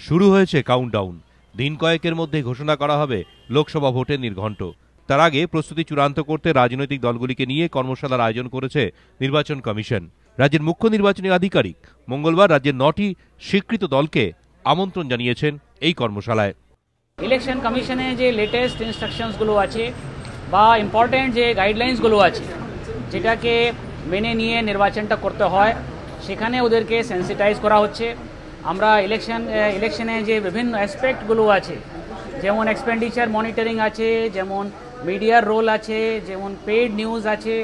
শুরু হয়েছে কাউন্টডাউন। দিন কয়েকের মধ্যে ঘোষণা করা হবে লোকসভা ভোটের নির্ঘণ্ট। তার আগে প্রস্তুতি চূড়ান্ত করতে রাজনৈতিক দলগুলিকে নিয়ে কর্মশালার আয়োজন করেছে নির্বাচন কমিশন। রাজ্যের মুখ্য নির্বাচনী আধিকারিক মঙ্গলবার রাজ্যের 9টি স্বীকৃত দলকে আমন্ত্রণ জানিয়েছেন এই কর্মশালায়। ইলেকশন কমিশনে যে লেটেস্ট ইনস্ট্রাকশনসগুলো আছে বা ইম্পর্টেন্ট যে গাইডলাইন্সগুলো আছে যেটাকে মেনে নিয়ে নির্বাচনটা করতে হয়, সেখানে ওদেরকে সেন্সিটাইজ করা হচ্ছে। আমরা ইলেকশনে যে বিভিন্ন অ্যাসপেক্টগুলো আছে, যেমন এক্সপেন্ডিচার মনিটরিং আছে, যেমন মিডিয়ার রোল আছে, যেমন পেইড নিউজ আছে,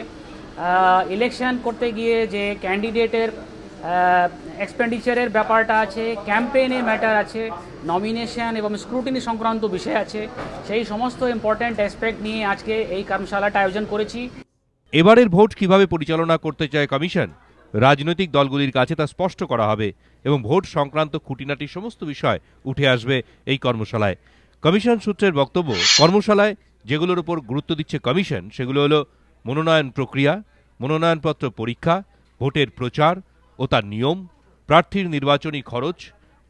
ইলেকশন করতে গিয়ে যে ক্যান্ডিডেটের এক্সপেন্ডিচারের ব্যাপারটা আছে, ক্যাম্পেইনের ম্যাটার আছে, নমিনেশন এবং স্ক্রুটিনি সংক্রান্ত বিষয় আছে, সেই সমস্ত ইম্পর্ট্যান্ট অ্যাসপেক্ট নিয়ে আজকে এই কর্মশালাটা আয়োজন করেছি। এবারের ভোট কিভাবে পরিচালনা করতে চায় কমিশন, রাজনৈতিক দলগুলির কাছে তা স্পষ্ট করা হবে এবং ভোট সংক্রান্ত খুঁটিনাটি সমস্ত বিষয় উঠে আসবে এই কর্মশালায়। কমিশন সূত্রের বক্তব্য, কর্মশালায় যেগুলোর উপর গুরুত্ব দিচ্ছে কমিশন সেগুলো হলো মনোনয়ন প্রক্রিয়া, মনোনয়নপত্র পরীক্ষা, ভোটের প্রচার ও তার নিয়ম, প্রার্থীর নির্বাচনী খরচ,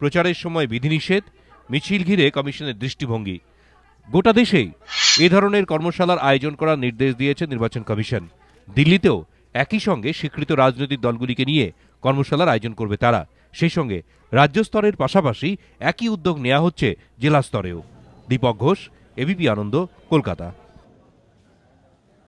প্রচারের সময় বিধিনিষেধ, মিছিল ঘিরে কমিশনের দৃষ্টিভঙ্গি। গোটা দেশেই এ ধরনের কর্মশালার আয়োজন করার নির্দেশ দিয়েছে নির্বাচন কমিশন। দিল্লিতেও একই সঙ্গে স্বীকৃত রাজনৈতিক দলগুলিকে নিয়ে কর্মশালার আয়োজন করবে তারা। সেই সঙ্গে রাজ্য স্তরের পাশাপাশি একই উদ্যোগ নেওয়া হচ্ছে জেলা স্তরেও। দীপক ঘোষ, এবিপি আনন্দ, কলকাতা।